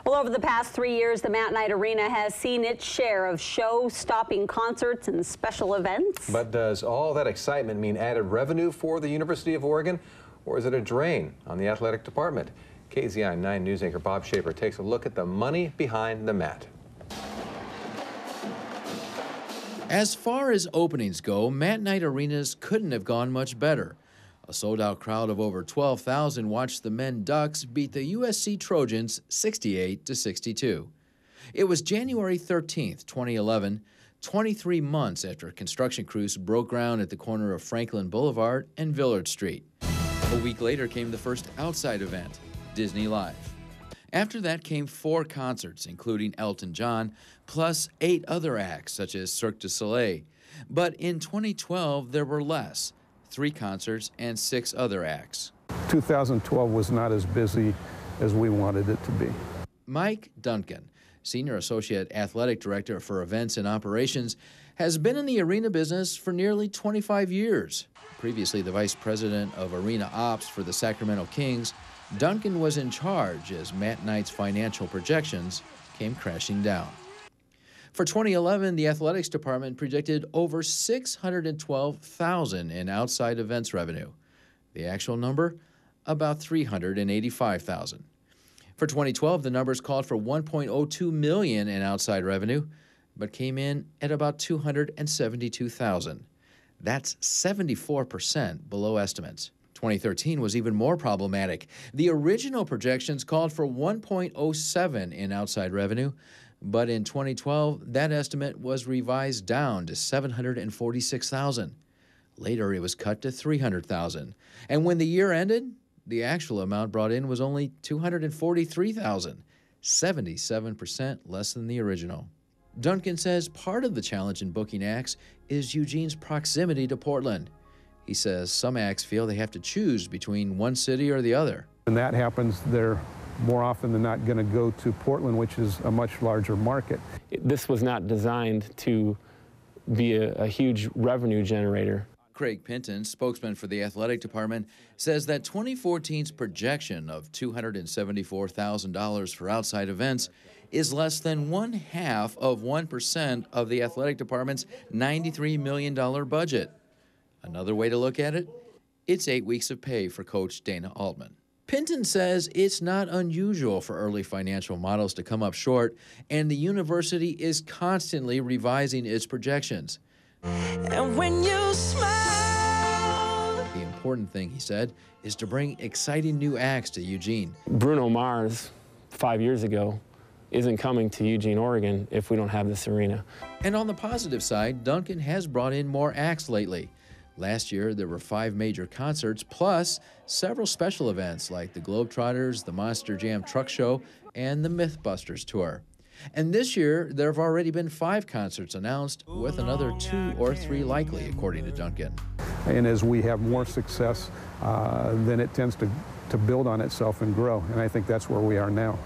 Well, over the past 3 years, the Matt Knight Arena has seen its share of show-stopping concerts and special events. But does all that excitement mean added revenue for the University of Oregon, or is it a drain on the athletic department? KEZI 9 News anchor Bob Schaper takes a look at the money behind the mat. As far as openings go, Matt Knight arenas couldn't have gone much better. A sold-out crowd of over 12,000 watched the men Ducks beat the USC Trojans 68-62. It was January 13th, 2011, 23 months after construction crews broke ground at the corner of Franklin Boulevard and Villard Street. A week later came the first outside event, Disney Live. After that came 4 concerts, including Elton John, plus 8 other acts such as Cirque du Soleil. But in 2012, there were less, 3 concerts and 6 other acts. 2012 was not as busy as we wanted it to be. Mike Duncan, Senior Associate Athletic Director for Events and Operations, has been in the arena business for nearly 25 years. Previously the Vice President of Arena Ops for the Sacramento Kings, Duncan was in charge as Matt Knight's financial projections came crashing down. For 2011, the athletics department projected over $612,000 in outside events revenue. The actual number, about $385,000. For 2012, the numbers called for $1.02 million in outside revenue, but came in at about $272,000. That's 74% below estimates. 2013 was even more problematic. The original projections called for $1.07 in outside revenue, but in 2012, that estimate was revised down to $746,000. Later, it was cut to $300,000. And when the year ended, the actual amount brought in was only $243,000, 77% less than the original. Duncan says part of the challenge in booking acts is Eugene's proximity to Portland. He says some acts feel they have to choose between one city or the other. When that happens, they're more often than not going to go to Portland, which is a much larger market. This was not designed to be a huge revenue generator. Craig Pinton, spokesman for the athletic department, says that 2014's projection of $274,000 for outside events is less than 0.5% of the athletic department's $93 million budget. Another way to look at it, it's 8 weeks of pay for Coach Dana Altman. Pinton says it's not unusual for early financial models to come up short, and the university is constantly revising its projections. And when you smile, the important thing, he said, is to bring exciting new acts to Eugene. Bruno Mars, 5 years ago, isn't coming to Eugene, Oregon if we don't have this arena. And on the positive side, Duncan has brought in more acts lately. Last year, there were 5 major concerts, plus several special events like the Globetrotters, the Monster Jam Truck Show, and the Mythbusters Tour. And this year, there have already been 5 concerts announced, with another 2 or 3 likely, according to Duncan. And as we have more success, then it tends to build on itself and grow. And I think that's where we are now.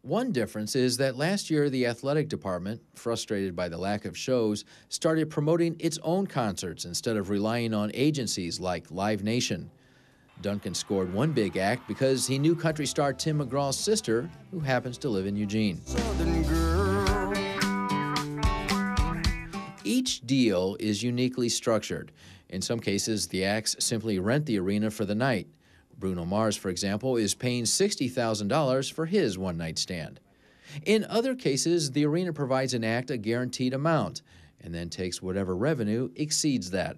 One difference is that last year, the athletic department, frustrated by the lack of shows, started promoting its own concerts instead of relying on agencies like Live Nation. Duncan scored one big act because he knew country star Tim McGraw's sister, who happens to live in Eugene. Each deal is uniquely structured. In some cases, the acts simply rent the arena for the night. Bruno Mars, for example, is paying $60,000 for his one-night stand. In other cases, the arena provides an act a guaranteed amount and then takes whatever revenue exceeds that.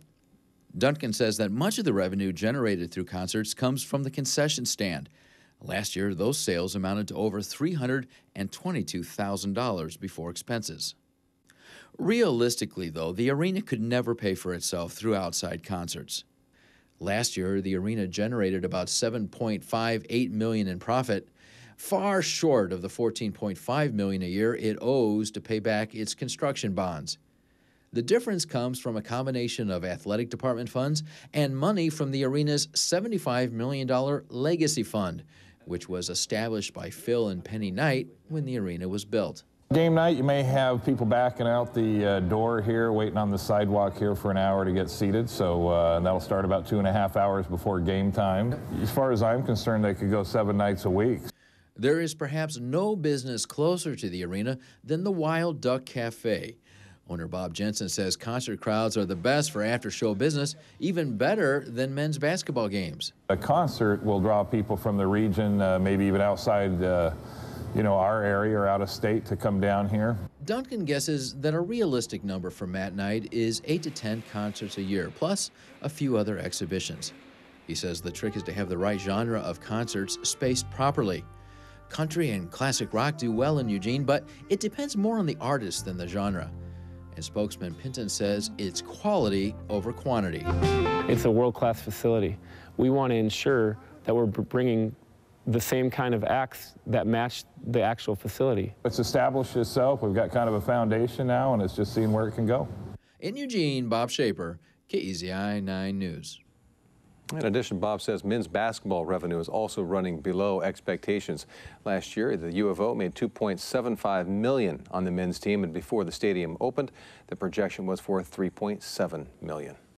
Duncan says that much of the revenue generated through concerts comes from the concession stand. Last year, those sales amounted to over $322,000 before expenses. Realistically, though, the arena could never pay for itself through outside concerts. Last year, the arena generated about $7.58 million in profit, far short of the $14.5 million a year it owes to pay back its construction bonds. The difference comes from a combination of athletic department funds and money from the arena's $75 million legacy fund, which was established by Phil and Penny Knight when the arena was built. Game night, you may have people backing out the door here, waiting on the sidewalk here for an hour to get seated, so that'll start about 2.5 hours before game time. As far as I'm concerned, they could go 7 nights a week. There is perhaps no business closer to the arena than the Wild Duck Cafe. Owner Bob Jensen says concert crowds are the best for after-show business, even better than men's basketball games. A concert will draw people from the region, maybe even outside our area or out of state to come down here. Duncan guesses that a realistic number for Matt Night is 8 to 10 concerts a year, plus a few other exhibitions. He says the trick is to have the right genre of concerts spaced properly. Country and classic rock do well in Eugene, but it depends more on the artist than the genre. And spokesman Pinton says it's quality over quantity. It's a world-class facility. We want to ensure that we're bringing the same kind of acts that match the actual facility. It's established itself. We've got kind of a foundation now, and it's just seeing where it can go. In Eugene, Bob Schaper, KEZI 9 News. In addition, Bob says men's basketball revenue is also running below expectations. Last year, the U of O made $2.75 million on the men's team, and before the stadium opened, the projection was for $3.7 million.